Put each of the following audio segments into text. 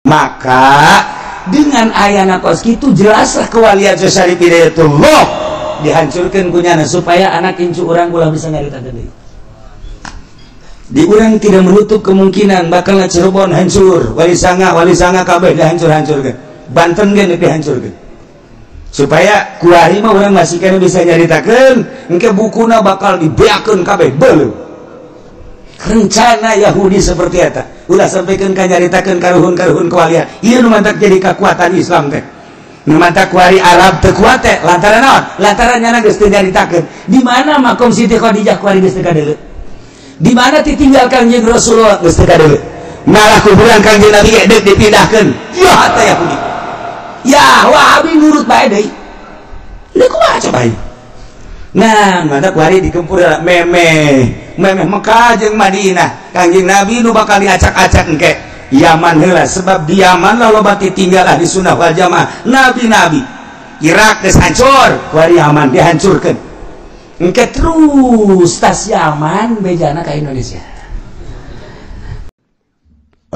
Maka dengan ayana kos kitu jelaslah kewalian Syarif Hidayatullah dihancurkan kunyana supaya anak incu orang ulah bisa nyaritakeun deui. Di urang tidak menutup kemungkinan bakal Cirebon hancur, Wali Sanga kabeh dihancur-hancurkeun. Banten ge dihancurkeun. Supaya kuari mah urang masih kana bisa nyaritakeun, engke bukuna bakal dibeakeun kabeh beuleuh. Rencana Yahudi seperti eta. Ulah sampaikan nyaritakeun karuhun-karuhun kewalian. Ieu nu mantak jadi kekuatan Islam teh. Nu mantak kuari Arab teu kuat teh lantaran naon? Lantaran nyana geus teu nyaritakeun. Di mana makom Siti Khadijah kuari geus teu kadeuleu? Di mana ditinggal Kangjeng Rasulullah geus teu kadeuleu? Malah kuburan Kangjeng Nabi ge deuk dipindahkeun. Ya eta Yahudi. Ya Wahabi nurut bae deui. Lha kumaha coba ieu? Nah, mantak kuari dikempur memeh Mekah jeung Madinah. Kangjeng Nabi nu bakal diacak-acak engke Yaman heula sebab di Yaman loba tinggal di sunnah wal jamaah nabi-nabi. Irak geus hancur, kuari Yaman dihancurkeun. Engke terus tas Yaman bejana ka Indonesia.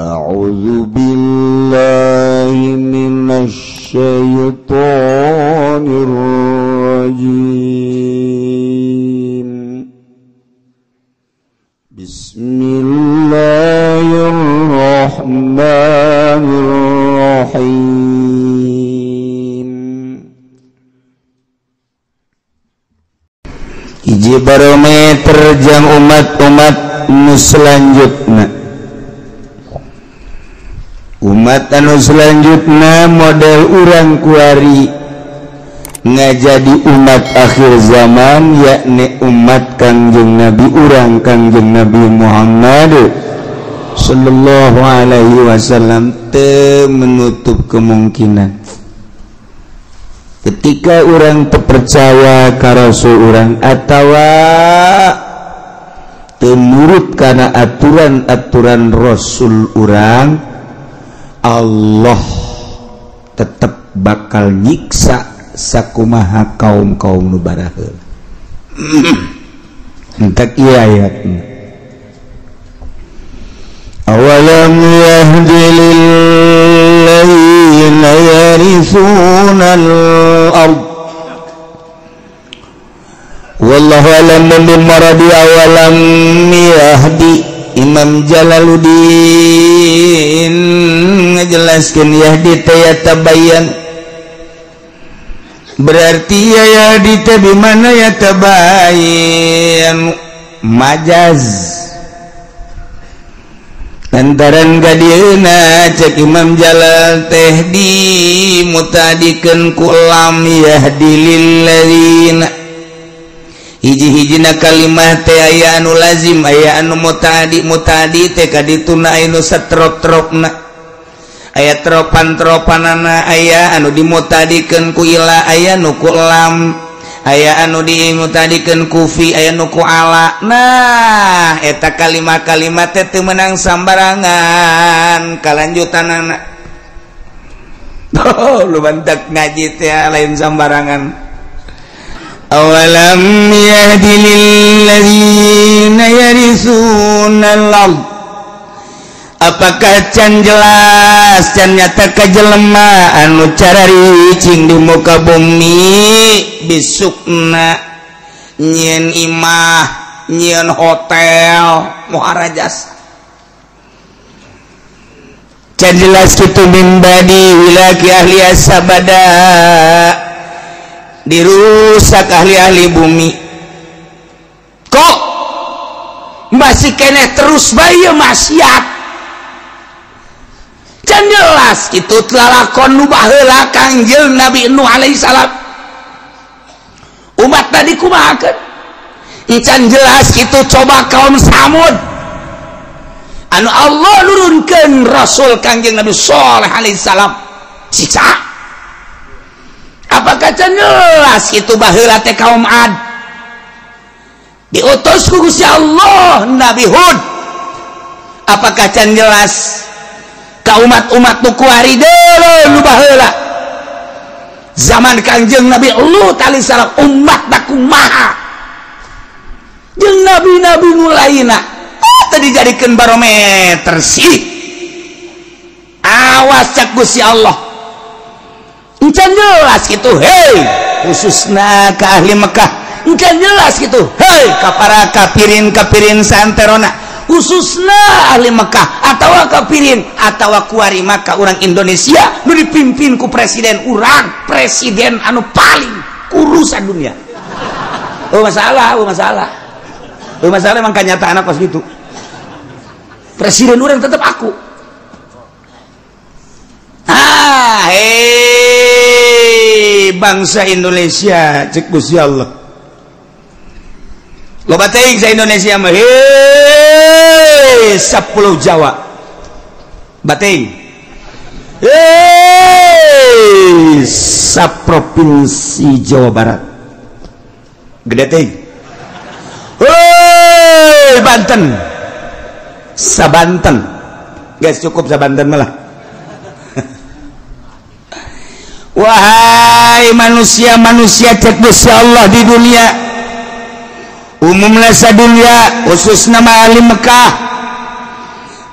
A'udzu billahi minasy syaithanir rajim. Bismillahirrahmanirrahim. Hiji barometer jang umat-umat nu selanjutna. Umat anu selanjutna model urang kuari ngajadi umat akhir zaman, yakni umat Kangjeng Nabi urang Kangjeng Nabi Muhammad sallallahu alaihi wasallam. Teu menutup kemungkinan ketika urang terpercaya ka rasul urang atawa teu nurut kana aturan-aturan rasul urang, Allah tetap bakal nyiksa sakumaha kaum-kaum nu baraheul. Entak ieu ayatna. Awalam yahdi lil ladzina yarithuna al-ard wallahu alam bil maradi. Awalam yahdi Imam Jalaluddin ngajelaskeun yahdi teh tabayan berarti ya di teh mana ya tabayan majaz lantaran gadieuna cek Imam Jalal teh di mutadikeun ku lam yahdi lil ladzina. Hiji-hijina kalimah teh aya anu lazim aya anu mutadi teh kadituna anu satrop-tropna aya tropan-tropanana aya anu dimutadikeun ku ila aya nu ku lam aya anu dimutadikeun ku fi aya nu ku ala. Nah eta kalimah-kalimat teh teu meunang sambarangan kalanjutanana. Oh lu bantak ngaji teh lain sambarangan. Awalam yahdi lil ladzina yarithuna al-ard. Apakah can jelas can nyata ka jelema anu cararicing di muka bumi bisukna nyieun imah nyieun hotel muharajas. Can jelas kitu min badi wilaki ahli asabada dirusak ahli-ahli bumi. Kok masih keneh terus bae maksiat? Can jelas itu telah lakon nu baheula Kangjeng Nabi Nuh alaihi salam. Umat tadi kumahakeun? Can jelas itu coba kaum Samud anu Allah nurunkeun Rasul Kangjeng Nabi Shalih alaihi salam siksa. Apakah can jelas itu baheula teh kaum Ad diutus ku Gusti Allah Nabi Hud? Apakah can jelas ka umat-umat nu kuari deuleu nu baheula zaman Kangjeng Nabi Lut alaihi salam umat da kumaha jeung nabi-nabi nu lainna tadi dijadikeun barometer sih awas cak Gusti Allah encan jelas gitu hei khususna ka ahli Mekah encan jelas gitu hei ka para kafirin santerona khususna ahli Mekah atawa kafirin atawa kuari Mekah orang Indonesia nu dipimpin ku presiden urang presiden anu paling urusan dunia masalah emang kenyataan pas gitu presiden urang tetap aku bangsa Indonesia cek Gusti Allah loba teuing sa Indonesia mah 10 Jawa bating saprovinsi Jawa Barat gede teuing Banten sabanten guys cukup sabanten malah wahai manusia-manusia cek Gusti Allah di dunia umumna sadunya khususna ahli Mekah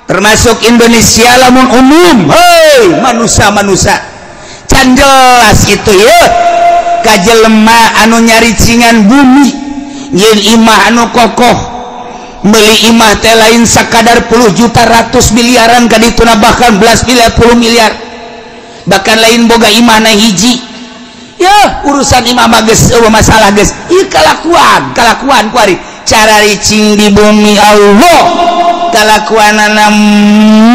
termasuk Indonesia lamun umum hei manusia-manusia can jelas itu ya kajelema anu nyari cingan bumi nyeun imah anu kokoh meuli imah teh lain sakadar puluh juta ratus miliaran kadituna bahkan belas miliar 10 miliar bahkan lain boga imah na hiji ya urusan imah geus masalah geus ieu kalakuan kuari cara ricing di bumi Allah kalakuanana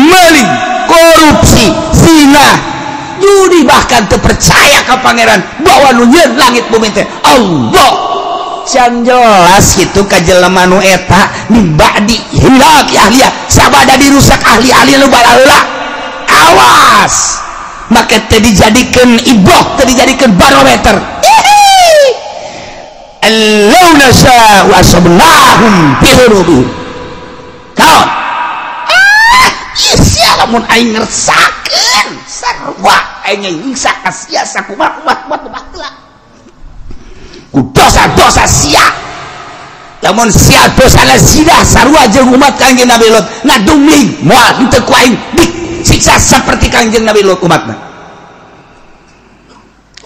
maling korupsi zina judi bahkan teu percaya ka pangeran bahwa nu nyieun langit bumi teh Allah can jelas gitu ka jelema nu eta nimbadi hilak ahliya sabada dirusak ahli-ahli nu balaheula awas maka teu dijadikeun iboh teu dijadikeun barometer allau nasya wa asabnahum bihurubihim kaon sia lamun aing ngersakeun sarua aing nyiksa ka sia sakumaha buat baheula ku dosa-dosa sia lamun sia dosana zina sarua jeung umat Kangjeng Nabi Lot ngaduming moal henteu ku aing siksa seperti Kangjeng Nabi Lot umatna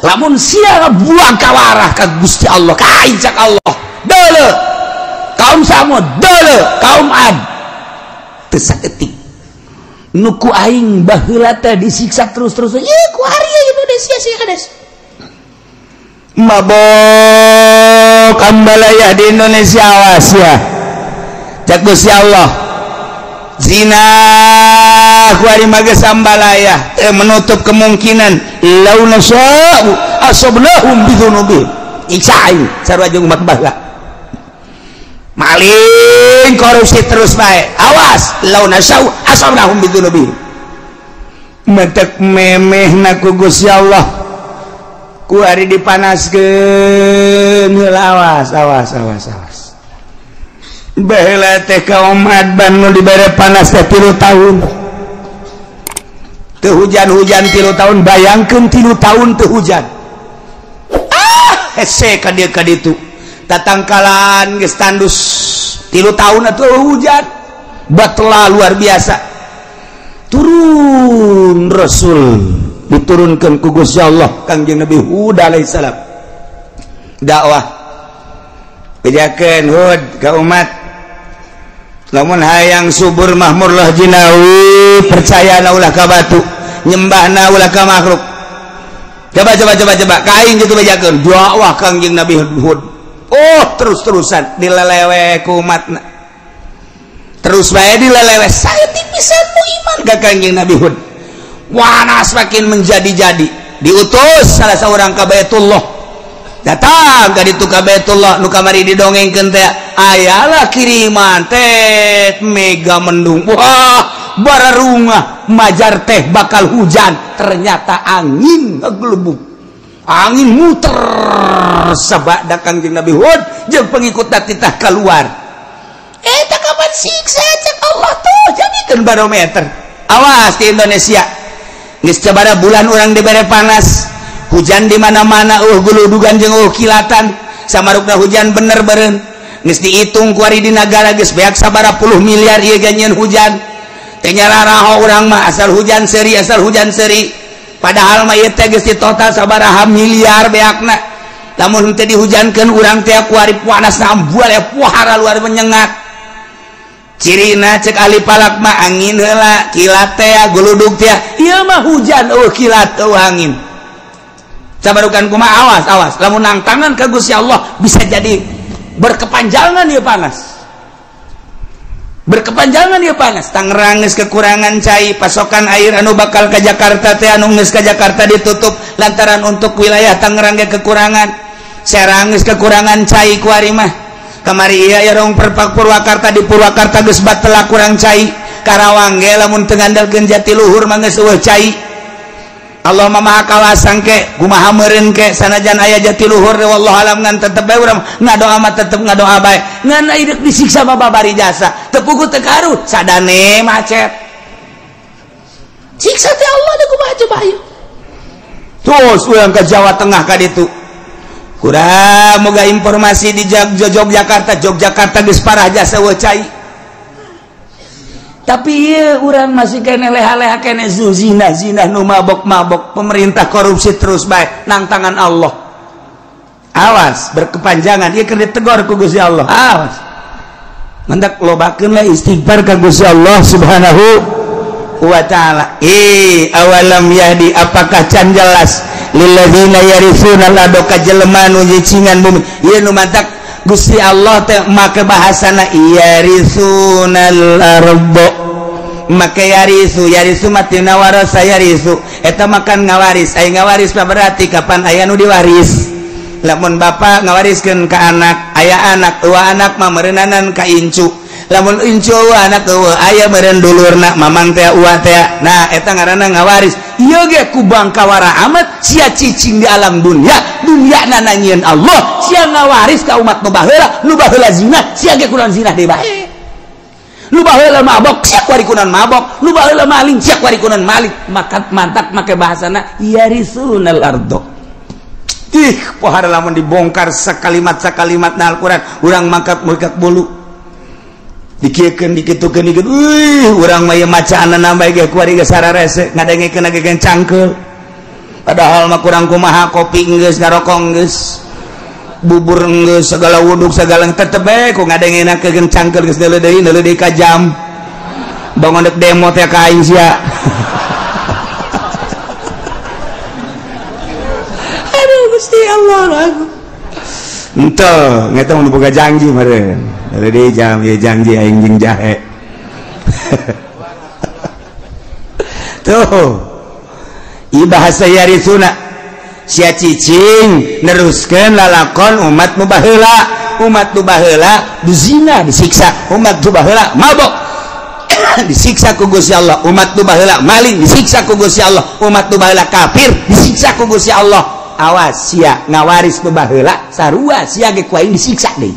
lamun sia buang kawarah ka Gusti Allah ka aing cak Allah deuleu kaum Samud deuleu kaum Ad teu saeutik nu ku aing baheula teh disiksa terus-terusan ieu ku hari Indonesia sia kades mabok ambalaya di Indonesia awas ya cak Gusti Allah zina kuari mage sambalaya menutup kemungkinan lau nasya'u asabnahum bidzunubihim iksain sarua jeung umat baheula maling korupsi terus bae awas lau nasya'u asabnahum bidzunubihim metek memehna ku Gusti Allah kuari dipanaskeun awas baheula teh kaum Adban nu dibere panas teh 3 tahun teu hujan 3 tahun bayangkeun 3 tahun teu hujan hese ka dieu ka ditu tatangkalan geus tandus 3 tahun atuh hujan batla luar biasa turun Rasul diturunkan ku Gusti Allah Kangjeng Nabi Hud alaihissalam dakwah bejakeun Hud ka umat lamun hayang subur mahmur lah jinawi percayana ulah ka batu nyembahna ulah ka makhluk coba kain gitu bejakeun dakwah Kangjeng Nabi Hud terus-terusan dilelewe ku umatna terus bae dilelewe saya tipisan mu iman ka Kangjeng Nabi Hud wana semakin menjadi-jadi diutus salah seorang ka Baitullah datang ka ditu ka Baitullah nu kamari didongengkeun teh ayalah kiriman teh mega mendung wah bararunga majar teh bakal hujan ternyata angin ngeglebuk angin muter sabada Kangjeng Nabi Hud jeung pengikutna titah keluar eta kapan siksa cek Allah tuh jadikeun barometer awas di Indonesia geus sabada bulan urang dibere panas hujan di mana-mana guludugan jeung kilatan samarukna hujan bener beureun geus diitung ku ari di nagara geus beak sabaraha puluh miliar ieu ganyeun hujan tenyararaho urang mah asal hujan seri padahal mah ieu teh geus total sabaraha miliar beakna lamun teu dihujankeun urang teh kuari panasna ambual ya pohara luar menyengat cirina cek ahli palak mah angin heula kilat teh guludug teh ieu mah hujan kilat angin sabarukan kumaha awas lamun nang tangan ka Gusti Allah bisa jadi berkepanjangan ieu panas Tangerang geus kekurangan cai pasokan air anu bakal ke Jakarta teh anu geus ka Jakarta ditutup lantaran untuk wilayah Tangerang ge kekurangan Serang geus kekurangan cai kuari mah kamari ieu rong Perpak Purwakarta di Purwakarta geus batela kurang cai Karawang ge lamun teu ngandalkeun Jatiluhur mah geus eueuh cai Allah maha kawasan ke kumaha meureun ke sanajan aya Jatiluhur wallahu alam ngan tetep bae urang ngadoa mah tetep ngadoa bae ngan ieu disiksa mah babari jasa teu puguh teu karuh sadane macet siksa teh Allah da kumaha coba ieu terus urang ka Jawa Tengah ka ditu kurang moga informasi di Yogyakarta geus parah jasa we cai tapi iya urang masih kene leha-leha kene zina nu mabok pemerintah korupsi terus baik nang tangan Allah awas berkepanjangan ieu keur ditegor ku Gusti Allah awas mendak lobakeun lah istighfar ka Gusti Allah subhanahu wa ta'ala awalam yahdi apakah can jelas lilladzina yarithuna al-ardha jelema nu nyicingan bumi ieu nu mantak Gusti Allah teh make bahasana yarisunal ardha make yarisu matina warasa yarisu eta makan ngawaris aya ngawaris mah berarti kapan aya nu diwaris lamun bapa ngawariskeun ka anak aya anak eueuh anak mah meureunanan ka incu lamun incu anak eueuh aya meureun dulurna mamang teh uwa teh nah eta ngaranna ngawaris ieu ge ku bangkawara amat sia cicing di alam dunia nananyieun Allah sia ngawaris ka umat nu baheula zina sia ge kunaon zina deui bae nu baheula mabok sia kuari kunaon mabok nu baheula maling sia kuari kunaon maling maka mantak make bahasana yarisunal ardh pohara lamun dibongkar sakalimat na Al-Quran urang mangkat bulu dikiekeun dikitukeun urang mah macaan nambah ge kuari ge sararese ngadengikeun ge cangkeul padahal mah kurang kumaha kopi geus ngarokok geus bubur geus segala wuduk segala tetep bae ku ngadengenakeun cangkeul geus neuleuh deui ka jam bangun dek demo teh ka aing sia aduh Gusti Allah aku ente ngeta mun boga janji meureun neuleuh deui jam ye janji aing jeung jahe tuh ibahasa yarisuna sia cicing neruskeun lalakon umat nu baheula duzina disiksa umat nu baheula mabok disiksa ku Gusti Allah umat nu baheula maling disiksa ku Gusti Allah umat nu baheula kafir disiksa ku Gusti Allah awas sia ngawaris nu baheula sarua sia ge ku aing disiksa deui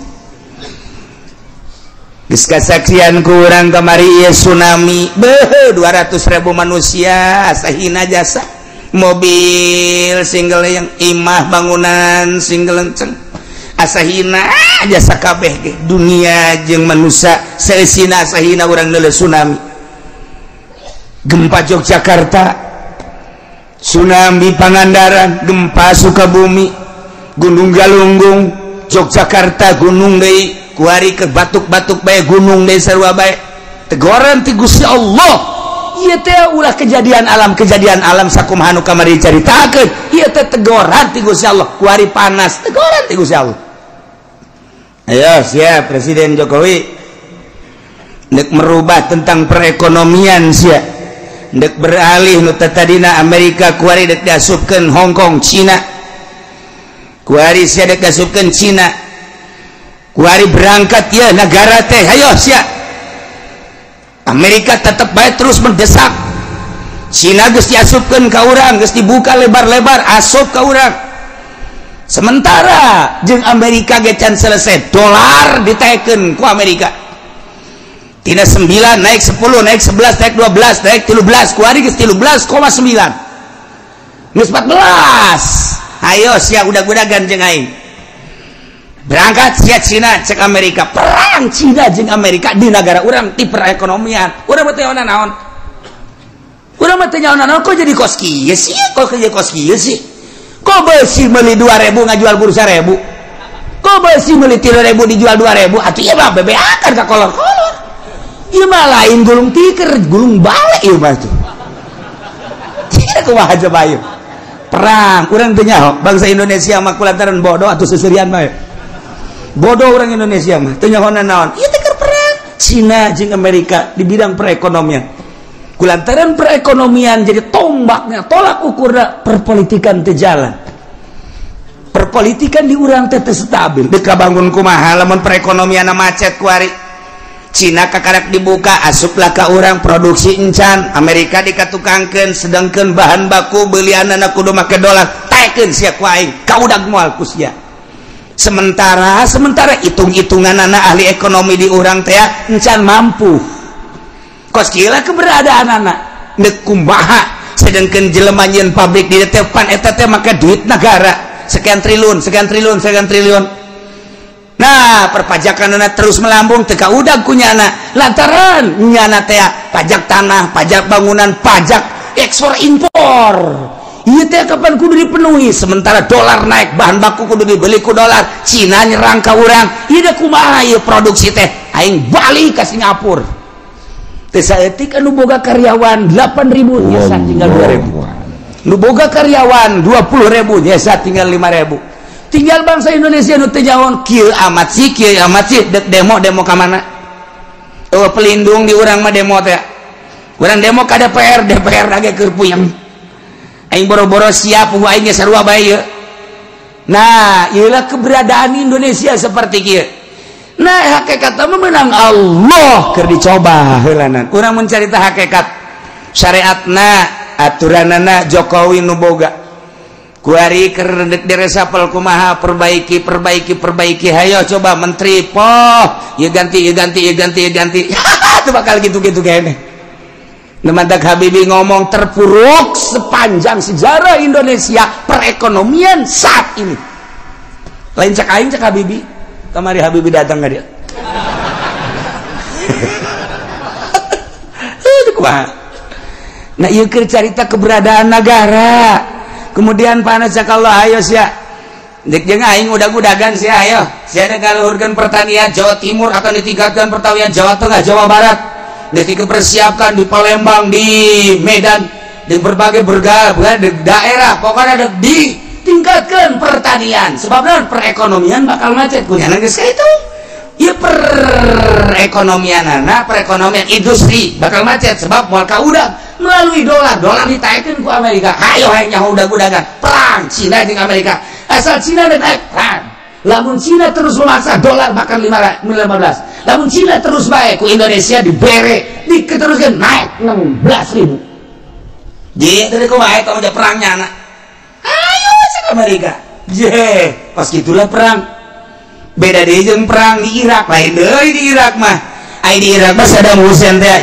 geus kasaksian ku urang kamari ieu tsunami beuh 200.000 manusia sahina jasa mobil single yang imah bangunan single lenceng asahina jasa kabeh ge dunia jeung manusia seusina asahina urang neuleuh tsunami gempa Yogyakarta tsunami Pangandaran gempa Sukabumi Gunung Galunggung Yogyakarta gunung deui kuari ke batuk-batuk bae gunung deui sarua bae teguran ti Gusti Allah ieu teh ulah kejadian alam sakumaha nu kamari dicaritakeun ieu teh teguran ti Gusti Allah kuari panas teguran ti Gusti Allah ayo siap Presiden Jokowi nek merubah tentang perekonomian sia nek beralih nu tadina Amerika kuari dek diasupkeun Hong Kong Cina kuari sia dek diasupkeun Cina kuari berangkat ya negara teh ayo sia Amerika tetap baik terus mendesak Cina geus diasupkeun ka urang geus dibuka lebar-lebar asup ka urang sementara jeung Amerika ge can selesai dolar ditaekeun ku Amerika tina 9 naik 10 naik 11 naik 12 naik 13 kuari geus 13,9 geus 14 ayo sia udag-udagan jeung aing berangkat sia Cina cek Amerika perang Cina jeung Amerika di negara urang ti perekonomian urang mah teh naon urang mah teh naon kok jadi kos kieu sih kok jadi kos kieu sih kok beusi meuli 2.000 ngajual buru 1.000 kok beusi meuli 3.000 dijual 2.000 atuh ieu mah bebeakan ka kolor-kolor ieu mah lain gulung tiker gulung bale ieu mah tuh tidak kumaha aja bayu perang urang teh nyaho bangsa Indonesia mah kulantaran bodoh atuh seserian mah bodoh orang Indonesia mah teu nyahoana naon ieu teh keur perang Cina jeung Amerika di bidang perekonomian kulantaran perekonomian jadi tombaknya tolak ukurna perpolitikan teu jalan perpolitikan di urang teh teu stabil deuk kabangun kumaha lamun perekonomianna macet ku ari Cina kakarek dibuka asuplah ka urang produksi encan Amerika dikatukangkeun sedangkeun bahan baku beulianna kudu make dolar taekeun sia ku aing kaudag moal ku sia sementara hitung-hitungan anak ahli ekonomi di urang teh encan mampu kos kira keberadaan anak neuk kumaha sedangkeun jelema nyeun pabrik di depan eta teh make duit negara sekian triliun nah perpajakanna terus melambung teu kaudag ku nyana lantaran nyana teh pajak tanah pajak bangunan pajak ekspor impor ieu teh kapan kudu dipenuhi sementara dolar naik bahan baku kudu dibeli ku dolar Cina nyerang ka urang ieu da kumaha ieu produksi teh aing balik ka Singapura teh saeutik anu boga karyawan 8.000 nyesa tinggal 2.000 nu boga karyawan 20.000 nyesa tinggal 5.000 tinggal bangsa Indonesia nu teu nyaon kieu amat sih dek demo ka mana pelindung di urang mah demo teh urang demo ka DPR lagi keur puyeng aing boro-boro siap ku aing sarua bae. Nah, ieulah keberadaan Indonesia seperti kieu. Nah, hakikatna menang Allah keur dicoba heulanan. Urang mencarita hakikat syariatna, aturanana Jokowi nu boga. Ku ari keur diresapel kumaha perbaiki hayo coba menteri poh ieu ganti teu bakal gitu-gitu kene. Nemadak Habibie ngomong terpuruk sepanjang sejarah Indonesia perekonomian saat ini. Lain cek aing cek Habibie. Kamari Habibie datang ka dia. Nah, ieu keur carita keberadaan negara. Kemudian panas sakallah ayo sia. Dek jeung aing udag-udagan sia ayo. Sia da ngaluhurkeun pertanian Jawa Timur atau ditingkatkan pertanian Jawa Tengah, Jawa Barat. Dipersiapkan di Palembang, di Medan, di berbagai daerah, pokoknya ditingkatkan pertanian. Sebabnya perekonomian bakal macet. Kunyana geus ka itu. Ieu perekonomian industri bakal macet sebab moal kaudag melalui dolar ditaekeun ku Amerika. Hayo nyaho udag-udagan perang Cina jeung Amerika. Asal Cina naik perang. Lamun Cina terus memaksa dolar bakal 15. Lamun Cina terus baik ku Indonesia dibere diketeruskan naik 16.000. Jadi tadi ku baik kalau ada perangnya anak. Ayo cek Amerika. Pas gitulah perang. Beda deh jeung perang di Irak lain deui di Irak mah. Ai di Irak mah Saddam Hussein teh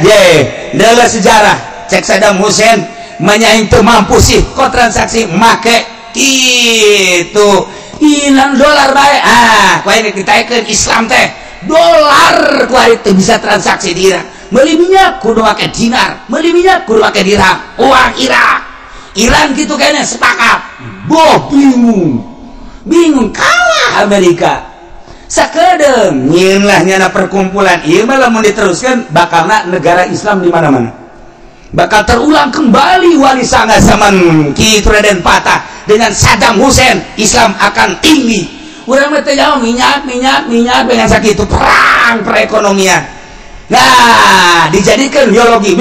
deula sejarah. Cek Saddam Hussein menyaing teu mampu sih kok transaksi make kitu. Hilang dolar baik ku ini ditaekeun Islam teh dolar ku itu bisa transaksi di Irak meuli minyak kudu make dinar meuli minyak kudu make dirham uang Iran gitu kayaknya sepakat bingung kalah Amerika sakedeung nyieun lah nyana perkumpulan ieu mah lamun diteruskeun bakalna negara Islam di mana-mana bakal terulang kembali wali sanga zaman Ki Raden Patah dengan Saddam Hussein. Islam akan tinggi urang mah teh minyak dengan sakitu perang perekonomian. Nah dijadikan biologi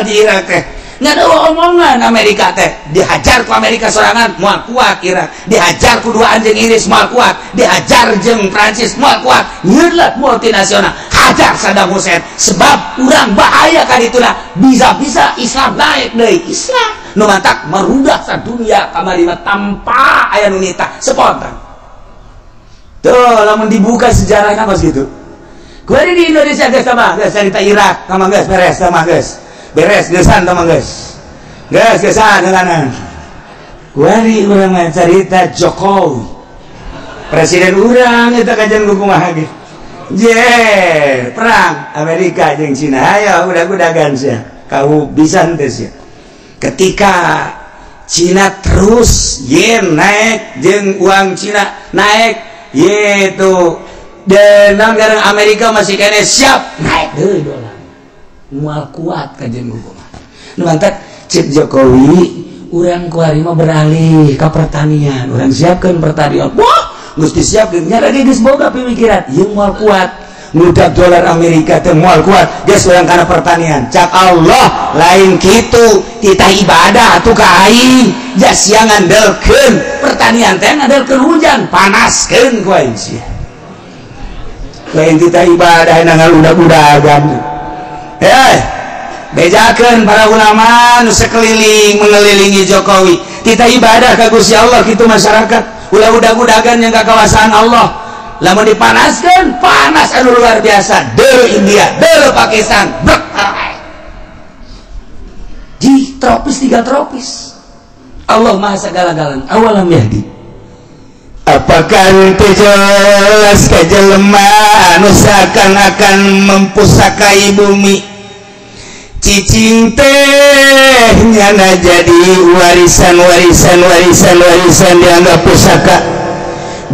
di Irak teh nggak ada omongan Amerika teh dihajar ku Amerika sorangan moal kuat Irak dihajar ku dua anjing Inggris moal kuat dihajar jeung Prancis moal kuat nyeulat multinasional hajar Saddam Hussein sebab urang bahaya kan itulah bisa Islam naik deui Islam nu mantak merudah sadunia kamari mah tanpa aya nu nitah spontan tuh lamun dibuka sejarahna kos gitu kuari di Indonesia geus mah geus cerita Irak mah geus beres mah geus beres gesan teman guys gesan dengan kuari urang cerita Jokowi presiden urang eta kajian kumaha ge perang Amerika jeung Cina aya udah-udagan sia kau bisa teh sia ketika Cina terus yen naik jeung uang Cina naik yaitu dan negara Amerika masih kene siap naik deui dolar moal kuat kajian kumaha nu mantap Cik Jokowi urang kuari mah beralih ke pertanian urang siapkeun pertanian wah geus disiapkeun nya lagi geus boga pemikiran ieu moal kuat ngudak dolar Amerika teh moal kuat geus urang kana pertanian cak Allah lain kitu titah ibadah atuh ka aing jas siang ngandelkeun pertanian teh ngandelkeun hujan panaskeun ku aing sia lain titah ibadah nangaludag-udagan bejakeun para ulama nu sekeliling mengelilingi Jokowi kita ibadah ka Gusti Allah kitu masyarakat ulah udag-udagan yang kekawasan Allah lamun dipanaskeun panas anu luar biasa deui India deui Pakistan di tropis 3 tropis Allah maha sagala-galana awalam yahdi apakah teu jelas ka jelema anu seakan-akan mempusakai bumi cicing teh nyana jadi warisan dianggap pusaka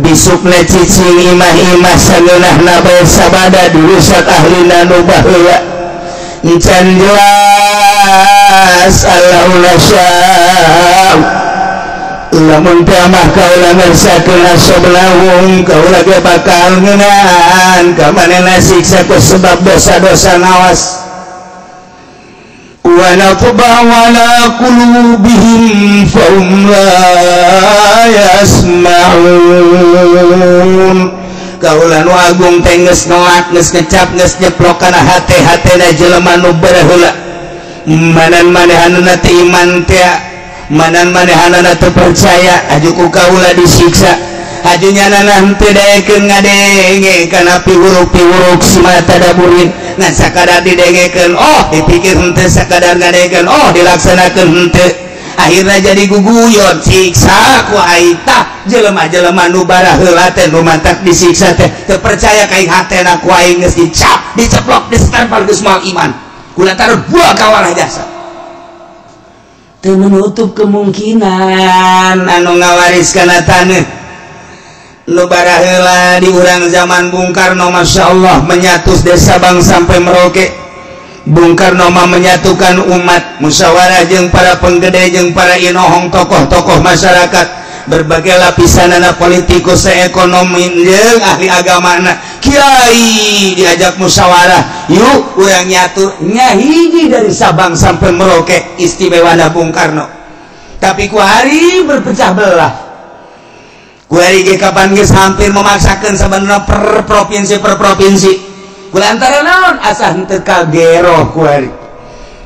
bisukna cicing imah-imah sageunahna bae sabada dirusak ahlina nu baheula encan jelas Allahuna syam lamun teu mah kaula ngersakeun asoblahum kaula ge bakal ngeunaan ka manehna siksa ku sebab dosa-dosa nawas wa natba ala qulubihim fahum la yasma'un kaula nu agung teh geus nolak geus ngecap geus nyeplok kana hate-hatena jelema nu baheula manan manehanna teu iman teh manan manehanna teu percaya ajuku kaula disiksa hajunya nanah teu daekeun ngadenge kana piwuruk-piwuruk si mata daburin ngan sakadar didengekeun oh dipikir henteu sakadar ngadengekeun oh dilaksanakeun henteu akhirna jadi guguyon siksa ku aita jelema-jelema nu baraheula teh nu mantak disiksa teh teu percaya ka aing hatena ku aing geus dicap diceplok distempel geus moal iman kulantaran buah kawalah jasa teu menutup kemungkinan anu ngawariskeun taneuh nu baraheula di urang zaman Bung Karno Masya Allah menyatus desa Bang sampai Merauke Bung Karno mah menyatukan umat musyawarah jeung para penggede jeung para inohong tokoh-tokoh masyarakat berbagai lapisanana politikus ekonomi jeung ahli agamana kiai diajak musyawarah yuk urang nyatu nya hiji dari Sabang sampai Merauke istimewana Bung Karno tapi ku hari berpecah belah kuari ge kapan geus hampir memaksakeun sabenerna per provinsi kulantaran naon asa henteu kageroh kuari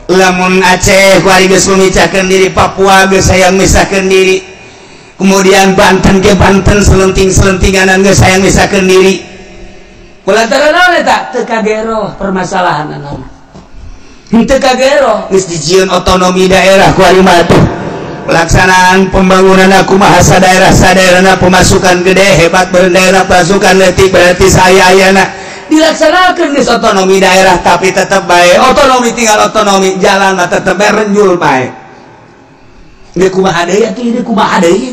lamun Aceh kuari geus memicahkeun diri Papua geus hayang misahkeun diri kemudian Banten ge Banten selenting-selentinganan geus hayang misahkeun diri kulantaran naon eta teu kageroh permasalahanna henteu kageroh geus dijieun otonomi daerah kuari mah pelaksanaan pembangunan kumaha sadaerah-sadaerahna pemasukan gede hebat berdaerah pasukan letik berarti saya ayana dilaksanakan geus otonomi daerah tapi tetap bae otonomi tinggal otonomi jalan mah tetep renjul bae geus kumaha deui atuh ieu kumaha deui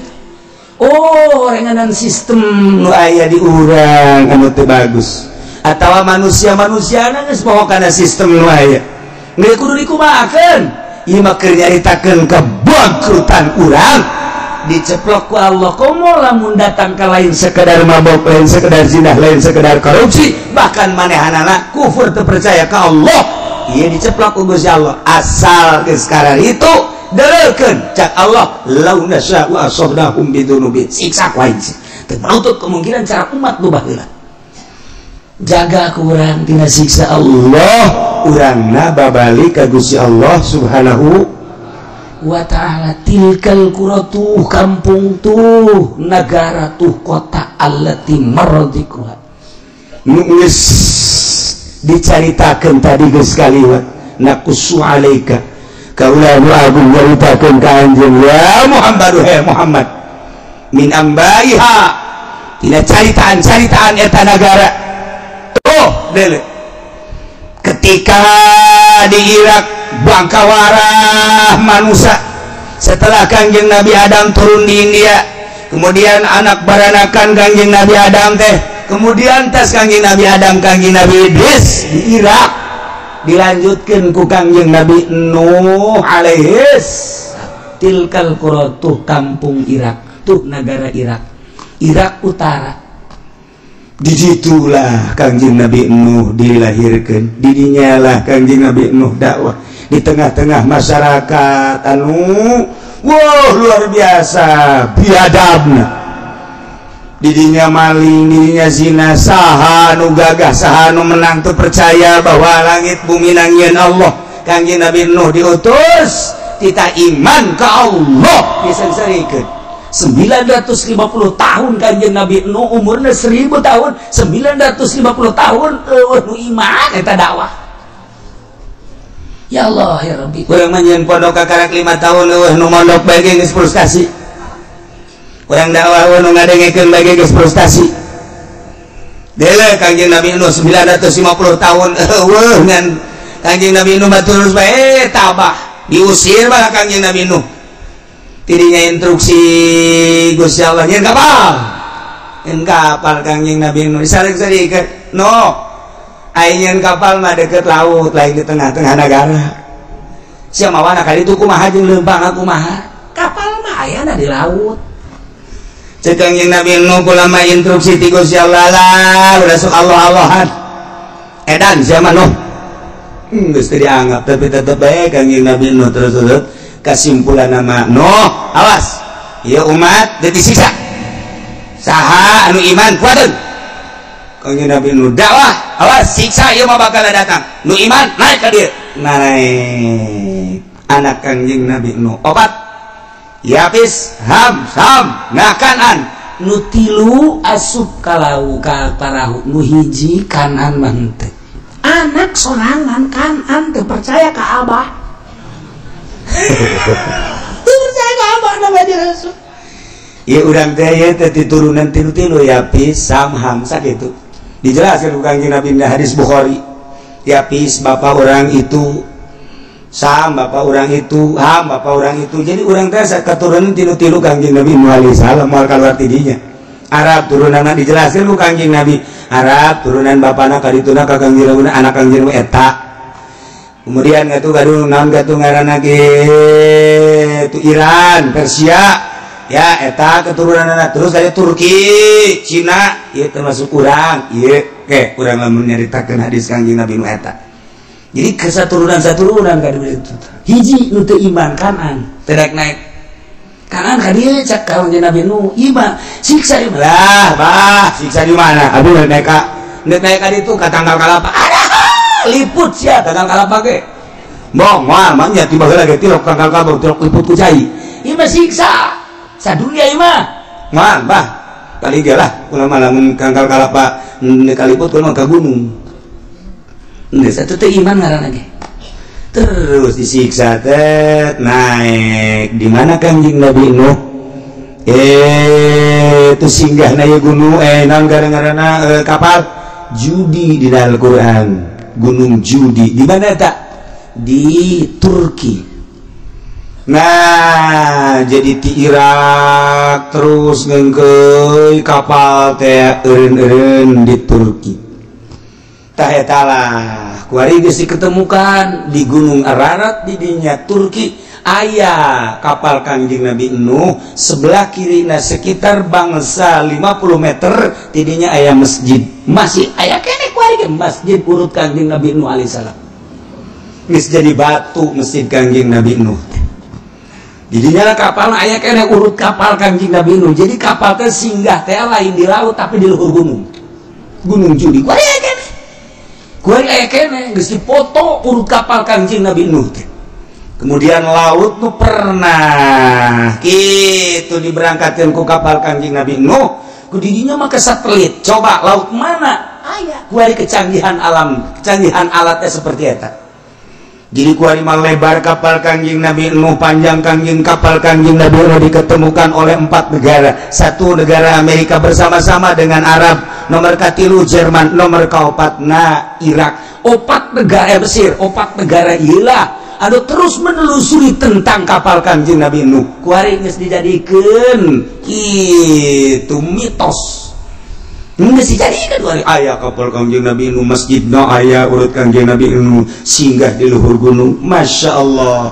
oh renganan sistem nu aya di urang anu teu bagus atawa manusia-manusiana geus poho kana sistem nu aya geus kudu dikumahakeun ieu mah keur nyaritakeun kabangkrutan urang diceplok ku Allah komo lamun datang ka lain sekedar mabok lain sekedar zinah lain sekedar korupsi bahkan manehanana kufur teu percaya ka Allah ieu diceplok ku Gusti Allah asal geus karar itu deukeun cak Allah law nasya'u asabnahum bidzunubihim siksa ku aing teu menutup kemungkinan cara umat nu baheula jaga ku urang tina siksa Allah urangna babalik ka Gusti Allah Subhanahu wa ta'ala tilkal quratu kampung tuh negara tuh kota allati marradikuha geus dicaritakeun tadi geus kaliwat naqussu alaika kaula nu agung nyaritakeun ka anjeun ya Muhammad min ambaiha tina caritaan eta negara tuh dele ketika di Irak bangkawarah manusia setelah Kangjeng Nabi Adam turun di India, kemudian anak baranakan Kangjeng Nabi Adam teh, kemudian tas Kangjeng Nabi Adam Kangjeng Nabi Idris di Irak dilanjutkan ku Kangjeng Nabi Nuh alaihis tilkal qura tuh kampung Irak tuh negara Irak Utara. Disitulah Kangjeng Nabi Nuh dilahirkan, didinya lah Kangjeng Nabi Nuh dakwah di tengah-tengah masyarakat anu wah luar biasa biadabna, didinya maling, didinya zina, saha nu gagah, saha nu menang tuh percaya bahwa langit bumi nangieun Allah. Kangjeng Nabi Nuh diutus kita iman ke Allah disensarikeun 950 tahun Kangjeng Nabi Nuh umurna 1000 tahun 950 tahun nu iman eta dakwah. Ya Allah ya Rabbi urang manjeun pondok kakarak 5 tahun nu mondok bae geus frustasi, urang dakwah nu ngadengekeun bae geus frustasi. Deule Kangjeng Nabi Nuh 950 tahun ngan Kangjeng Nabi Nuh terus bae tabah diusir bae Kangjeng Nabi Nuh. Tidinya instruksi Gusti Allah nyen kapal Kangjeng Nabi Nuh disarik-sarikeun no ayeuna kapal mah deket laut lain di tengah-tengah negara. Sia mawana kali itu kumaha jeung leumpang kumaha kapal mah aya di laut. Cek Kangjeng Nabi Nuh kula mah instruksi ti Gusti Allah lah udah sok Allah-Allahan edan sia mah Nuh geus teu dianggap tapi tetep bae Kangjeng Nabi Nuh terus kesimpulan nama Nuh awas ieu umat teu disiksa saha anu iman kuateun. Kangjeng Nabi Nuh dakwah awas siksa ieu mah bakal datang, nu iman naik ka dieu naik anak Kangjeng Nabi Nuh opat Yapis Ham Sam nah Kanan nu tilu asup ka laut ka parahu nu hiji Kanan mah henteu anak sorangan Kanan teu percaya ka Abah teu percaya ka Abah namanya Rasul ieu urang teh ieu teh turunan tilu-tilu Yapis Sam Ham sakitu dijelaskan Kangjeng Nabi di hadis Bukhari. Yapis bapak orang itu, Sam bapak orang itu, Ham bapak orang itu. Jadi orang teh keturunan tilu-tilu Kangjeng Nabi Nuh alaihi salam moal kaluar tidinya. Arab turunanna dijelaskan ku Kangjeng Nabi. Arab turunan bapana kadituna ka Kangjeng Nabi anak Kangjeng Nabi eta. Kemudian gatuh gaduh naon gatuh ngaranna ge tu Iran, Persia. Ya eta keturunan anak terus dari Turki, Cina, ieu termasuk urang, ieu ke urang lamun nyaritakeun hadis Kangjeng Nabi nu eta. Jadi kesaturunan-saturunan ka dieu itu. Hiji nu teu iman Kanan, teu naik. Kanan ka dieu cak Kangjeng Nabi nu iman, siksa ieu lah, bah, siksa di mana? Aduh naik ka ditu ka tanggal kalapa. Ada liput sia tanggal kalapa ge. Bong, moal mah nya tiba heula ge tilok tanggal kalapa tilok liput ku cai. Ieu mah siksa. Sadunia imah man bah kali dia lah ulah malamun kangkal kalapa kaliput kulo mah ka gunung geus atuh teh iman ngaranna ge terus disiksa teh naik di mana Kangjeng Nabi Nuh itu singgahna ieu gunung naon ngaranna kapal Judi di dalam Al-Qur'an gunung Judi di mana eta di Turki. Nah jadi di Irak terus ngengkeuy kapal teh eureun-eureun di Turki tah eta lah kuari geus diketemukan di Gunung Ararat di dinya Turki aya kapal Kangjeng Nabi Nuh sebelah kirina sekitar bangsa 50 meter di dinya aya masjid masih aya keneh kuari masjid urut Kangjeng Nabi Nuh alaihi salam geus jadi batu masjid Kangjeng Nabi Nuh. Jadi nyala kapal aya kene urut kapal Kangjeng Nabi Nuh. Jadi kapal teh singgah teh lain di laut tapi di luhur gunung. Gunung Judi. Kuari aya kene. Kuari aya kene geus dipoto urut kapal Kangjeng Nabi Nuh teh. Kemudian laut nu pernah kitu diberangkatkeun ku kapal Kangjeng Nabi Nuh. Ku didinya mah ke satelit. Coba laut mana? Aya. Kuari kecanggihan alam, kecanggihan alatnya seperti eta. jadi kuarima lebar kapal Kangjeng Nabi Nuh, panjang Kangjeng kapal Kangjeng Nabi Nuh diketemukan oleh 4 negara. 1 negara Amerika bersama-sama dengan Arab, nomor katilu Jerman, nomor kaopat Irak. 4 negara Mesir, 4 negara ilah anu terus menelusuri tentang kapal Kangjeng Nabi Nuh. Kuari geus dijadikeun kitu mitos. Nggak sih jadi kan ayah kapal Kangjeng Nabi Nuh, masjidna ayah urut Kangjeng Nabi Nuh singgah di luhur gunung. Masya Allah,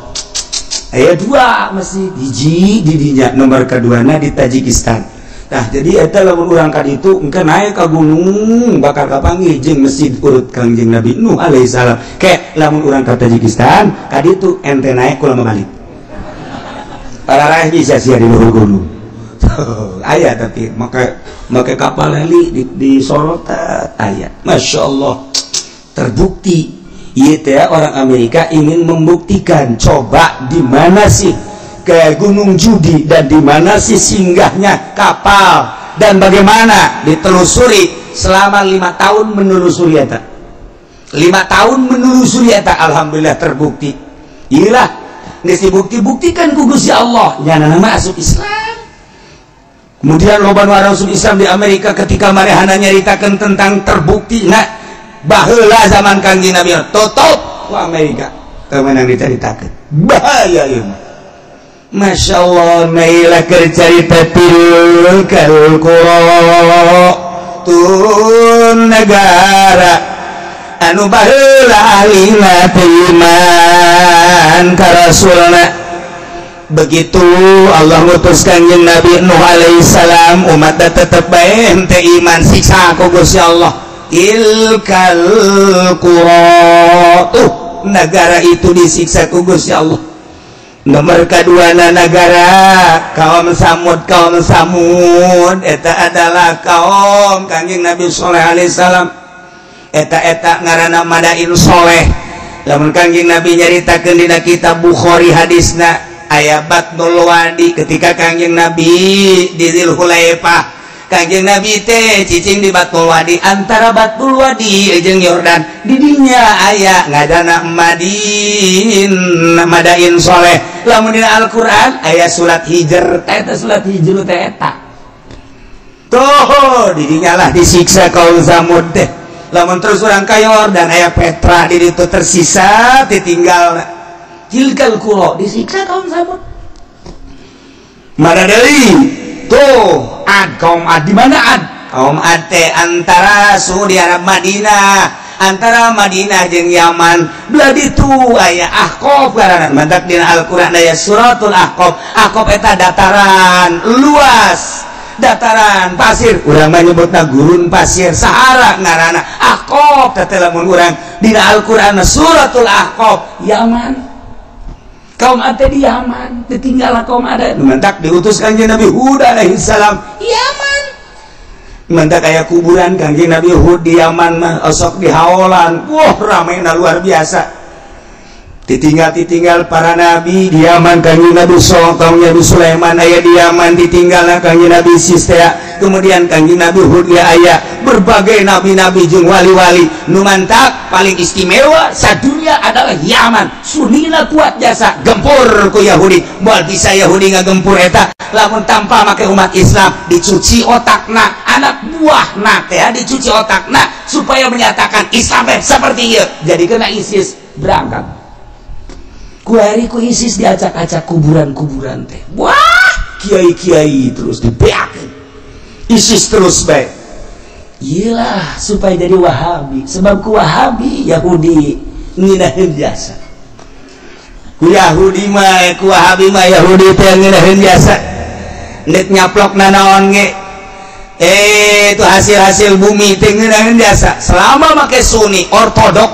ayah 2 masjid, hiji didinya, nomor keduana di Tajikistan. Nah jadi eta lamun urang ka ditu engke naik ka gunung bakal kapanggih jeung masjid urut Kangjeng Nabi Nuh alaihissalam. Ke lamun urang ka Tajikistan ka ditu ente naik kula balik para raih bisa sia di luhur gunung. Ayah tapi maka kapal heli di Sorota ayah. Masya Allah, terbukti ya orang Amerika ingin membuktikan coba di mana sih ke Gunung Judi dan di mana sih singgahnya kapal dan bagaimana ditelusuri selama 5 tahun menelusuri eta. 5 tahun menelusuri eta, alhamdulillah terbukti. Iyalah geus dibukti-buktikan ku Gusti Allah nyana nama asup Islam. Kemudian loba nu asup Islam di Amerika ketika marehana nyaritakeun tentang terbukti baheula zaman Kangjeng Nabi tutup ku Amerika teu meunang dicaritakeun. Bahaya ieu. Masya Allah, nailah keur carita tilkal qura tun negara anu baheula ahlina iman ka rasulna. Begitu Allah ngutus Kangjeng Nabi Nuh alaihissalam, umatnya tetap bae henteu iman, siksa ku Gusti Allah. Tilkal qura, negara itu disiksa ku Gusti Allah. Nomor keduana negara kaum Samud. Eta adalah kaum Kangjeng Nabi Saleh alaihissalam. Eta ngaranna Madain Soleh. Lamun Kangjeng Nabi nyaritakeun dina kitab Bukhari hadisna aya Batnul Wadi ketika Kangjeng Nabi di Dzulhulaifah. Kangjeng Nabi teh cicing di Batnul Wadi, antara Batnul Wadi jeung Yordan didinya aya ngadana Madain Soleh. Lamun dina Al-Qur'an aya surat Hijr, eta surat Hijr teh eta. Tuh didinya lah disiksa kaum Samud teh. Lamun terus urang ka Yordan aya Petra di ditu tersisa ditinggal. Tilkal qura disiksa kaum Samud. Mana deui tuh Ad, kaum Ad. Di mana Ad? Kaum Ad teh antara suhu di Arab Madinah, antara Madinah jeung Yaman. Belah ditu aya Ahqaf ngaranna. Mantak dina Al-Qur'an aya suratul Ahqaf. Ahqaf eta dataran luas, dataran pasir, urang mah nyebutna gurun pasir, Sahara ngaranna. Ahqaf teh lamun urang dina Al-Qur'an suratul Ahqaf, Yaman. Kaum Ad di Yaman, ditinggal kaum Ad. Mentak diutus Kangjeng Nabi Hud alaihissalam Yaman. Mentak aya kuburan Kangjeng Nabi Hud di Yaman mah osok di haolan. Wah, ramena luar biasa. Ditinggal para nabi di Yaman. Kangjeng Nabi Kaum Nabi Sulaiman aya di Yaman ditinggal Kangjeng Nabi Sistea. Kemudian Kangjeng Nabi Hud aya berbagai nabi-nabi jeung wali-wali. Nu mantap paling istimewa sadunya adalah Yaman. Sunina kuat jasa gempur ku Yahudi. Moal bisa Yahudi ngagempur eta lamun tanpa make umat Islam dicuci otakna, anak buahna teh dicuci otakna supaya menyatakan Islam seperti ieu. Jadi kena ISIS berangkat. Kuari ku ISIS diacak-acak kuburan-kuburan teh. Wah, kiai-kiai terus dibeakeun. ISIS terus baik. Iyalah supaya jadi Wahabi. Sebab ku Wahabi Yahudi nginaheun jasa. Ku Yahudi mah ku Wahabi mah Yahudi teh nginaheun jasa. Nek nyaplok nanaon ge. Itu hasil-hasil bumi teh nginaheun jasa. Selama make Sunni ortodok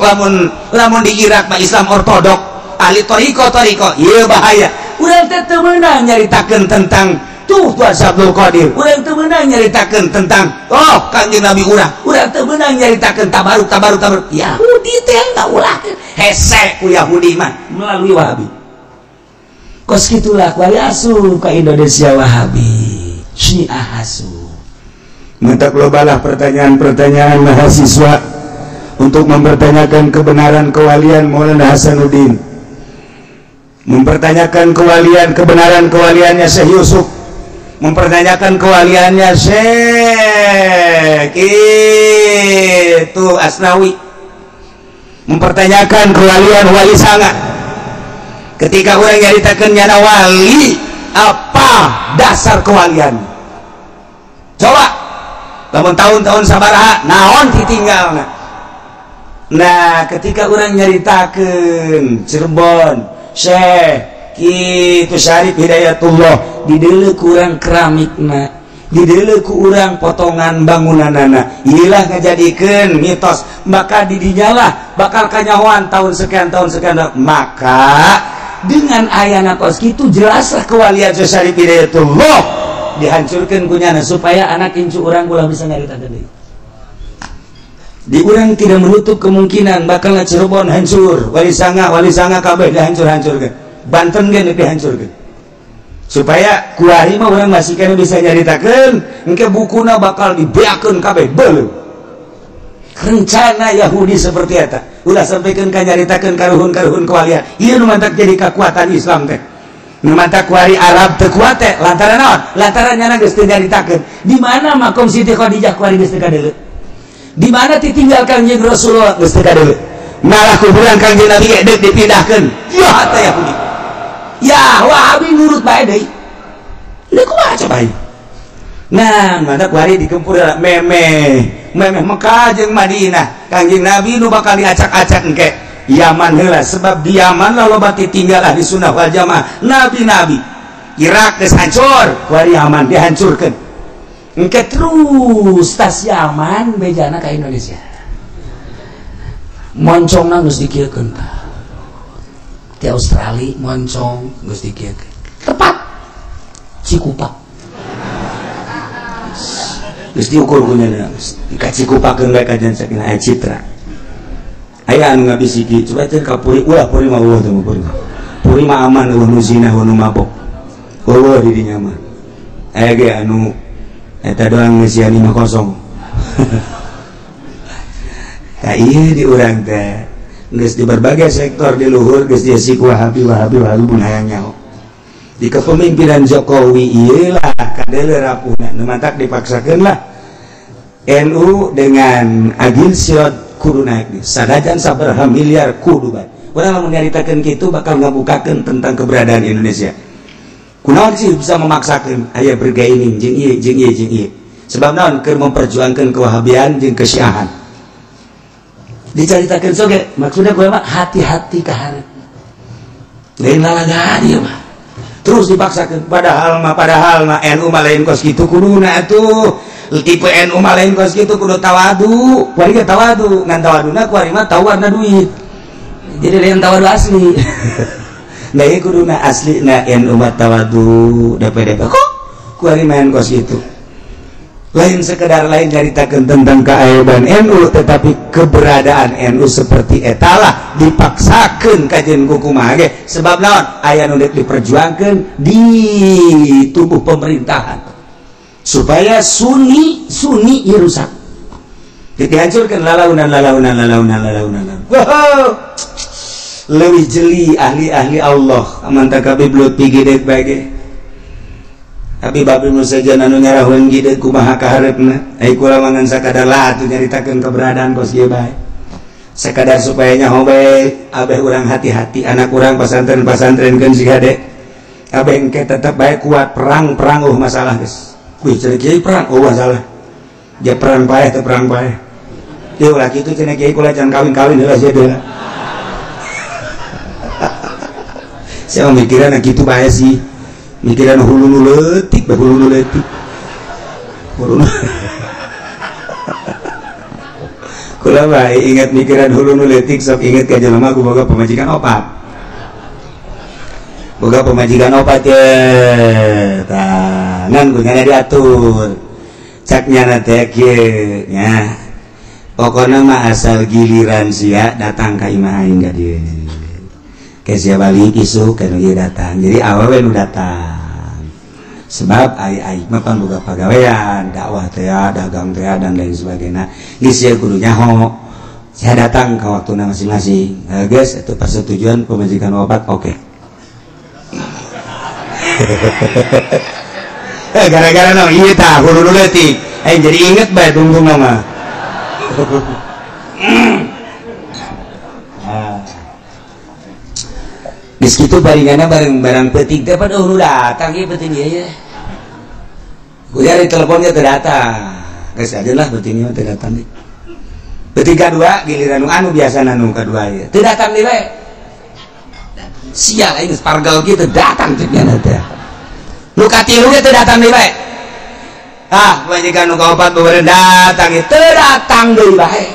lamun di Irak mah Islam ortodok. Ahli toriko iya bahaya. Urang teh teu meunang nyaritakeun tentang tuh Tuan Abdul Qadir. Urang teu meunang nyaritakeun tentang Kangjeng Nabi urang teu meunang nyaritakeun tabaruk. Yahudi teh ngaulahkeun hese ku Yahudi mah melalui Wahabi. Kos kitulah kuari asup ka Indonesia Wahabi Syiah asup. Mentak lobalah pertanyaan-pertanyaan mahasiswa untuk mempertanyakan kebenaran kewalian Maulana Hasanuddin. mempertanyakan kewalian, kebenaran kewaliannya Syekh Yusuf, mempertanyakan kewaliannya Syekh itu Asnawi, mempertanyakan kewalian Wali Sanga. Ketika orang nyaritakeun nyana wali, apa dasar kewalian? Coba lamun tahun-tahun sabaraha naon ditinggalna. Nah, ketika orang nyaritakeun Cirebon Syekh kitu Syarif Hidayatullah dideuleu ku urang keramikna, dideuleu ku urang potongan bangunanana, iyalah ngajadikeun mitos bakal didinyalah bakal kanyahoan tahun sekian maka dengan ayana kos kitu jelaslah kewalian Syarif Hidayatullah dihancurkeun ku nyana supaya anak incu urang ulah bisa nyaritakeun deui. Di urang tidak menutup kemungkinan bakal Cirebon hancur, Wali Sanga kabeh dihancur-hancurkeun, Banten ge dihancurkeun. Supaya kuari mah urang masih kana bisa nyaritakeun, engke bukuna bakal dibeakeun kabeh beuleuh. Rencana Yahudi seperti eta. Ulah sampaikeun ka nyaritakeun karuhun-karuhun kewalian. Ieu nu mantak jadi kekuatan Islam teh. Nu mantak kuari Arab teu kuat teh lantaran naon? Lantaran nyana geus teu nyaritakeun. Di mana makom Siti Khadijah kuari geus teu kadeuleu? Di mana ditinggal Kangjeng Rasulullah geus teu kadeuleu, malah kuburan Kangjeng Nabi ge deuk dipindahkeun. Ya teh Yahudi. Ya Wahabi nurut bae deui. Lha kumaha coba ieu? Nah, mata kuari dikempur memeh Mekah jeung Madinah. Kangjeng Nabi nu bakal diacak-acak engke Yaman heula, sebab di Yaman loba ditinggal ahli sunnah wal jamaah nabi-nabi. Irak geus hancur, kuari Yaman dihancurkeun. Engke terus tas Yaman bejana ka Indonesia. Moncongna geus dikieukeun tah. Di Australia moncong geus dikieukeun. Tepat Cikupa. Geus diukur ku nyana geus dikacikupakeun bae kajian saking aya citra. Aya anu ngabisiki, coba teh ka puri, ulah puri mah eueuh teh puri. Puri mah aman eueuh nu zina eueuh nu mabok. Eueuh di dinya mah. Aya ge anu eta doang ngeusian 50. Ka ieu di urang teh geus di berbagai sektor di luhur geus diisi ku Wahabi pun hayang nyaho. Di kepemimpinan Jokowi ieu lah kadeuleu rapuhna nu mantak dipaksakeun lah NU dengan agil sirot kudu naik nih. Sadajan sabaraha miliar kudu bae. Urang lamun nyaritakeun kitu bakal ngabukakeun tentang keberadaan Indonesia. Kunaon sih bisa memaksakan aya bergaining jeung ieu. Sebab naon keur memperjuangkan kewahabian jeung kesyiahan. Dicaritakeun soge maksudna kumaha hati-hati ka hareup. Lain lalagaan ieu mah. Terus dipaksakeun padahal mah NU mah lain kos kitu kuduna atuh. Tipe NU mah lain kos kitu kudu tawadu. Kuari ge tawadu, ngan tawaduna kuari mah tawarna duit. Jadi lain tawadu asli. Nah ini kuduna asli na NU tawadu DPD kok kuari main kos itu lain sekedar lain ceritakan tentang keaiban NU, tetapi keberadaan NU seperti etalah dipaksakan kajian kukumaha ge sebab naon aya nu diperjuangkan di tubuh pemerintahan supaya sunni rusak dihancurkan lalaunan. Wow, lebih jeli ahli Allah amanta kabeh blut pigidek bage tapi babi saja anu nyarahun gidek kumaha kaharepna ai kula mangan sakadar lah atuh nyaritakeun keberadaan kos ieu bae sakadar supaya nyaho bae abeh urang hati-hati anak urang pasantren-pasantrenkeun si gade abeh engke tetep bae kuat perang masalah geus kuy cenah kieu perang masalah ja perang bae teu perang bae teu ulah kitu cenah kieu kula can kawin-kawin heula sia deuna saya mikiran gitu bae sih mikiran hulu letik kula bae ingat mikiran hulu letik sok ingat ka jelema ku boga pamajikan opat ya tangan ku nya diatur cak nyana teh kieu nya pokona mah asal giliran sia datang ka imah aing ka dieu kesia balik isuk kan dia datang jadi awewe nu datang sebab ai mah pangboga pagawean dakwah teh dagang teh dan lain sebagainya geus ya kudu nyaho saya datang ke waktuna masing-masing geus itu persetujuan pemajikan obat oke gara-gara no iya tah hulu leutik jadi inget bae tungtung nama di situ baringannya bareng-bareng peting teh pada hulu datang ieu peting ieu ya kuliah di teleponnya terdatang geus ajeunlah peting ieu teu datang deui peting kadua giliran anu biasa anu kadua ieu teu datang deui we sial aing geus pargal kieu teu datang cek nya teh nu katilu ge teu datang deui bae majikan nu kaopat beureun datang teu datang deui bae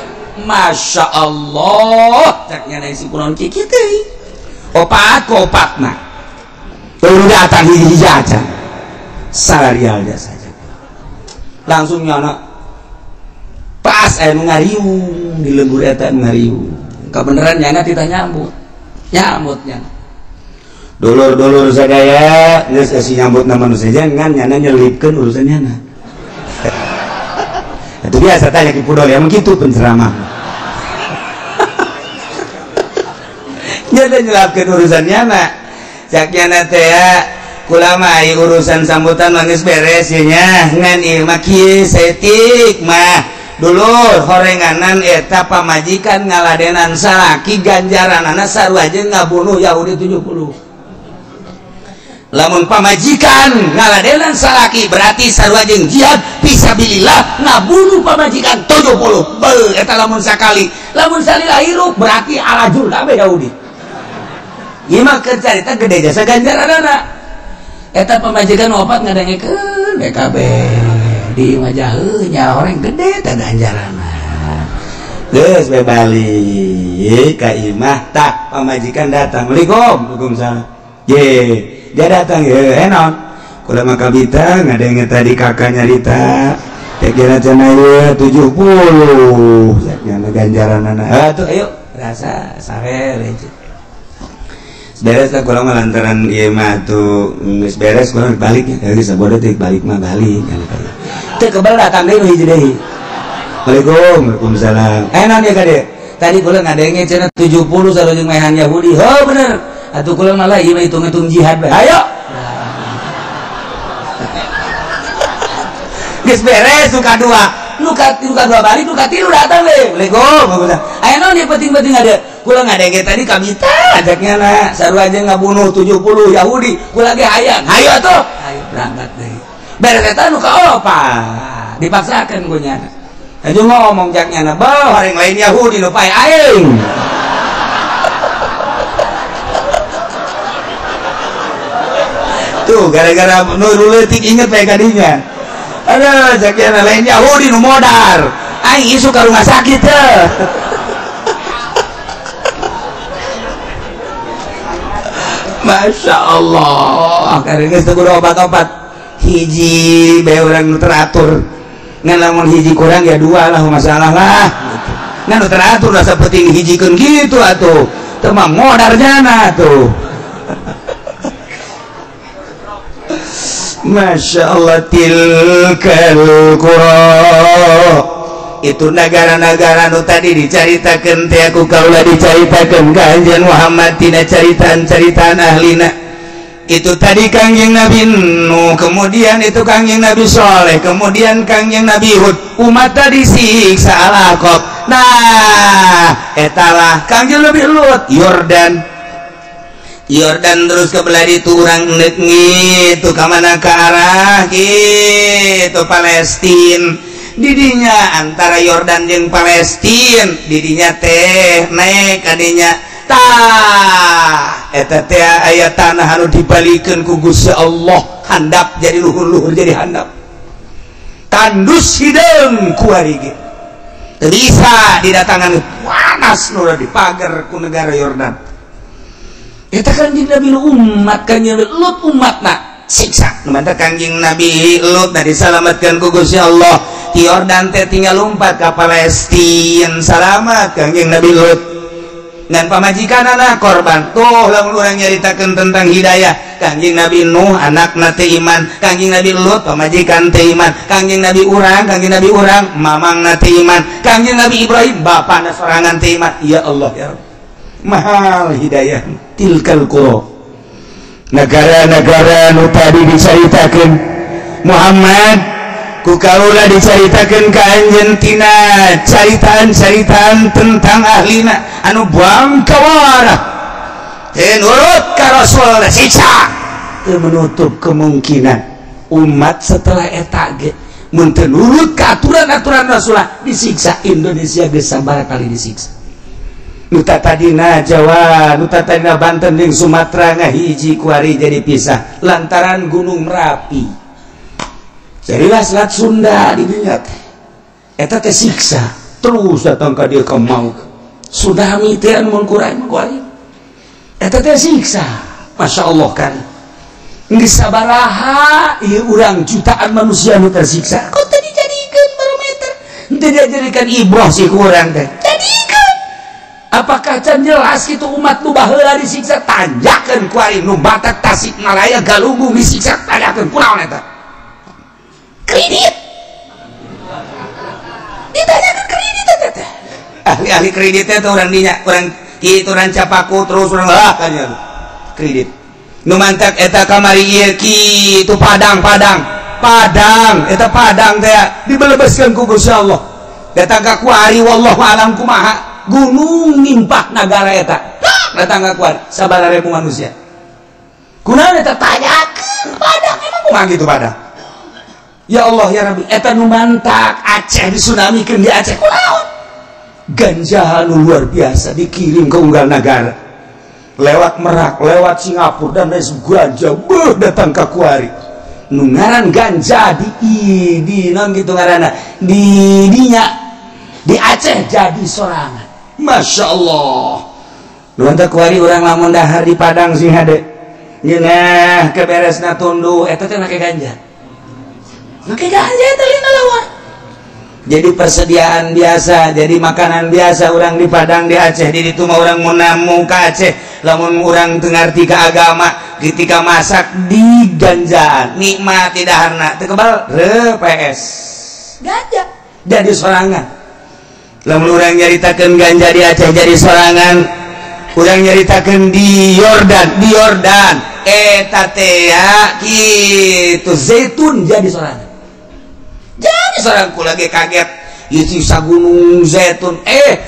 masya Allah cek nya si kunaon kieu teh opat mah baru datang hiji aja salarial saja langsung nyana pas anu ngariung di lembur eta ngariung kabeneran nyana ditanya nyambutnya dulur-dulur sadaya geus kasih nyambut na manusia jangan nyana nyelipkeun urusan nyana itu biasa tanya ki pudol ya begitu penceramah nyata nyelapkeun urusan nyana cak nyana teh ya kula mah urusan sambutan mah geus beres ye nya ngan ieu mah kieu setik mah dulur horenganan eta pamajikan ngaladenan salaki ganjaranana sarua jeung ngabunuh Yahudi 70 lamun pamajikan ngaladenan salaki berarti sarua jeung jihad fisabilillah ngabunuh pamajikan 70 beuh eta lamun sakali lamun salila hirup berarti alajur kabeh Yahudi ieu mah keur carita gede jasa ganjaranana eta pamajikan opat ngadengekeun BKB di majaheuh nya orang gede teh ganjaranna geus bae balik ka imah tah pamajikan datang Assalamualaikum Waalaikumsalam ye dia datang ye enon kula mah kabita ngadenge tadi kakak nyarita teh kira cenah ieu 70 saknya ganjaranana tuh ayo rasa sawer beres lah kalau lantaran iya mah tuh geus beres kalau balik ya geus sabodo teh balik mah balik teu kebal datang deui hiji deui Waalaikumsalam enak ya kade tadi kula ngadenge cenah 70 sarua jeung mehan Yahudi bener atuh kula malah ieu mah hitung-hitung jihad bae ayo geus beres nu kadua balik nu katilu datang deh Waalaikumsalam aya naon ieu penting-penting ada kula ngadenge tadi kabita ajaknya na sarua aja ngabunuh 70 Yahudi kula ge hayang hayu atuh ayo berangkat deui beres eta nu kaopa dipaksakeun ku nya aju ngomong jaknya na bah horeng lain Yahudi nu pae aing tuh gara-gara nu leutik inget bae kadinya aduh jaknya na lain Yahudi nu modar aing isu ka rumah sakit teh Masya Allah karena geus teu kudu obat-obat hiji bae urang nu teratur ngan lamun hiji kurang ya dua lah masalah lah gitu. Ngan nu teratur lah saeuting hijikeun kitu atuh teu mah modar jana tuh Masya Allah tilkal qura itu negara-negara nu tadi dicaritakeun teh aku kaula dicaritakeun ka anjeun Muhammad tina caritaan ahlina itu tadi Kangjeng Nabi Nuh kemudian itu Kangjeng Nabi Saleh kemudian Kangjeng Nabi Hud umat tadi siksa Al-Aqab nah etalah Kangjeng Nabi Lut Yordan terus kebelah itu urang endek gitu ka mana ka arah gitu Palestina didinya antara Yordan jeung Palestina didinya teh naik kadinya tah eta teh aya tanah anu dibalikeun ku Gusti Allah handap jadi luhur-luhur jadi handap tandus hideung ku ari ge teu bisa didatangan panas nu dipager ku negara Yordan eta Kangjeng Nabi umat Kangjeng Lut umatna siksa numantar Kangjeng Nabi Lut diselamatkeun ku Gusti Allah di Yordan teh tinggal lompat ke Palestina selamat Kangjeng Nabi Lut dan pamajikanana korban tuh lamun urang nyaritakeun tentang hidayah Kangjeng Nabi Nuh anakna teh iman Kangjeng Nabi Lut pamajikan teh iman Kangjeng Nabi urang mamangna teh iman Kangjeng Nabi Ibrahim bapana sorangan teh iman ya Allah ya Rabb mahal hidayah tilkal qura negara-negara nu tadi diceritakan Muhammad ku kaula diceritakan ka anjeun tina caritaan-caritaan tentang ahlina anu buang kawarah teu nurut ka Rasul siksa teu menutup kemungkinan umat setelah eta ge mun teu nurut ka aturan-aturan Rasulullah disiksa. Indonesia geus sabaraha kali disiksa. Nuta tadina Jawa, nuta tadina Banten jeung Sumatera ngahiji kuari jadi pisah lantaran Gunung Merapi. Jadilah Selat Sunda di dunia teh. Eta teh siksa terus datang ka dieu ka maut. Tsunami teh anu mun kurang kuari. Eta teh siksa. Masya Allah kan. Geus sabaraha ieu urang jutaan manusia nu tersiksa. Kok teh dijadikeun barometer? Teu dijadikan ibrah si kurang teh. Apakah can jelas itu umat nu baheula disiksa tanjakeun ku ari nu batak Tasikmalaya Galunggung disiksa tanjakeun kunaon eta? Kredit. Ditanyakeun kredit eta. Ahli-ahli kredit eta urang dinya, urang kitu urang capaku terus urang lah kanya kredit. Nu mantak eta kamari ieu kitu Padang eta Padang teh dibelebeskeun ku Gusti Allah. Datang ka kuari wallahu alam kumaha. Gunung nimpak negara eta datang ka kuat sabaraha ribu manusia kunaon eta tanyakeun Padang emang kumaha gitu Padang ya Allah ya Rabbi eta nu mantak Aceh disunamikeun di Aceh kunaon ganja nu luar biasa dikirim ke unggal negara lewat Merak lewat Singapura dan lain ganja datang ka kuari nu ngaran ganja di naon gitu ngaranna di Aceh jadi sorangan. Masya Allah nuhun kuari urang lamun dahar di Padang sing hade nyeunah keberesna tunduh eta teh make ganja eta lina lawan jadi persediaan biasa jadi makanan biasa urang di Padang di Aceh di ditu mah urang mun namu ka Aceh lamun urang teu ngarti ka agama ketika masak di ganjaan nikmati daharna teu kebal PS ganja jadi sorangan. Lamun urang nyaritakeun ganja di Aceh jadi sorangan, urang nyaritakeun di Yordan eta teh ya kitu zaitun jadi sorangan. Jadi sorangan kula ge kaget isi sagunung zaitun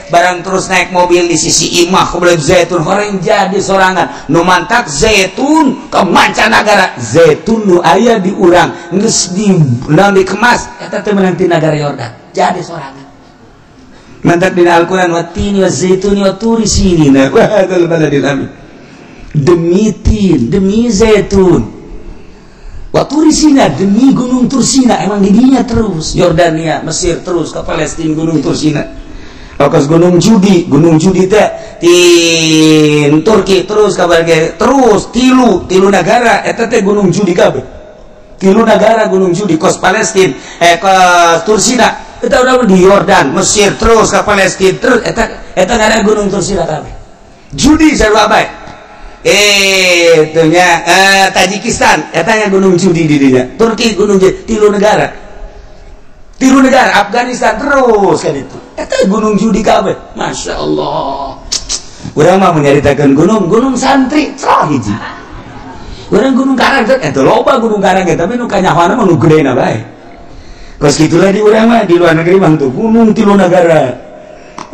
barang terus naik mobil di sisi imah kebelah zaitun orang jadi sorangan nu mantak zaitun ke mancanagara zaitun nu aya di urang geus dikemas eta teh menanti negara Yordan jadi sorangan. Mantak di Al-Quran watini wa zaituni wa turi sinina wa hadzal baladil amin demi tin demi zaitun wa turi sina demi gunung Tursina emang didinya terus Yordania Mesir terus ke Palestina gunung Tursina okas gunung Judi teh tin Turki terus kabar terus tilu negara eta teh gunung Judi kabeh tilu negara gunung Judi kos Palestina kos Tursina kita udah di Yordan, Mesir terus ke Palestina terus, eta ngara gunung Tursina kabeh. Judi sarua bae. Itunya Tajikistan, eta nya gunung Judi di dinya. Turki gunung tilu negara, Afghanistan terus kan itu. Eta gunung Judi kabeh. Masya Allah. Urang mah menyaritakeun gunung santri cerah hiji. Urang gunung Karang eta loba gunung Karang tapi nu kanyahoana mah nu gedena bae. Kos gitulah di urang mah di luar negeri mah tuh gunung tilu negara.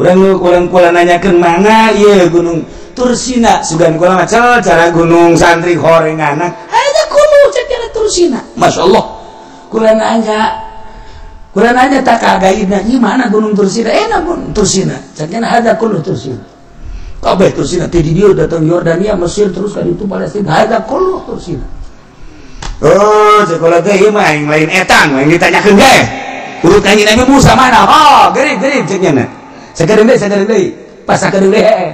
Urang kula nanyakeun mana ieu gunung Tursina sugan kula mah cara gunung santri horenganan. Ada kuno cenah Tursina. Masyaallah. Kula nanya tak kagaidna ieu mana gunung Tursina? Gunung Tursina. Cenah ada kuno Tursina. Kabeh Tursina teh di dieu datang Yordania, Mesir terus ka ditu Palestina. Ada kuno Tursina. Oh, sekolah teh ieu mah lain etang, yang ditanyakeun ge. Urut kanjing Nabi Musa mana? Oh, gerib cek nya. Sakedeung deui. Pas sakedeung deui.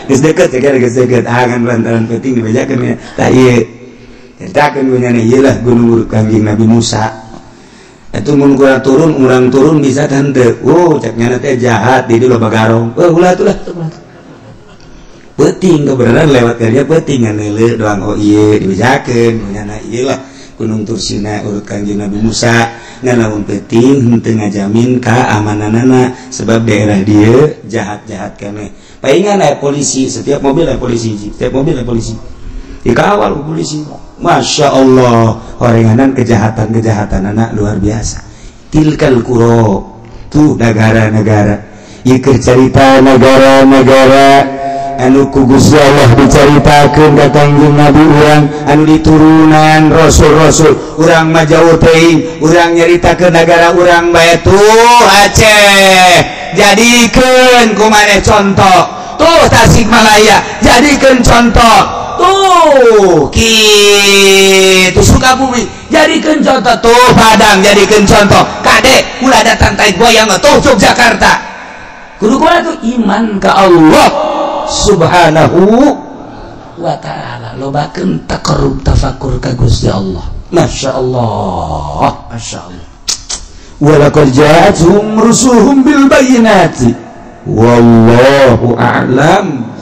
Geus deukeut, angan lantaran penting dibajakeun ya. Tah ieu. Ceritakeun gue nyana ieu lah gunung urut kanjing Nabi Musa. Itu mun urang turun bisa teu. Oh, cek nya teh jahat di loba garong. Ulah atuh lah. Peting kebenaran lewat kerja peting ngeuleuh doang ieu dibejakeun nyana ieu lah gunung Tursina urut kanjeng Nabi Musa ngalamun peting henteu ngajamin keamananana sebab daerah dieu jahat-jahat keneh palingan polisi, setiap mobil polisi, dikawal polisi. Masya Allah, orenganan kejahatan anak luar biasa. Tilkal qura, tuh negara-negara, ikut cerita negara-negara anu ku Gusti Allah dicaritakeun ka Kangjeng Nabi urang anu diturunan rasul-rasul, urang mah jauh teuing, urang nyaritakeun negara urang bae tuh Aceh, jadikeun kumaneh contoh. Tuh Tasikmalaya, jadikeun contoh. Tuh kitu Sukabumi, jadikeun contoh. Tuh Padang, jadikeun contoh. Kade ulah datang taik goyang tuh Yogyakarta. Kudu kumaha tuh iman ka Allah Subhanahu wa ta'ala, lobakeun taqarrub tafakur ka Gusti Allah. Masya Allah, Masya Allah. Walaqad ja'atuhum rusuluhum bil bayyinati wallahu a'lam.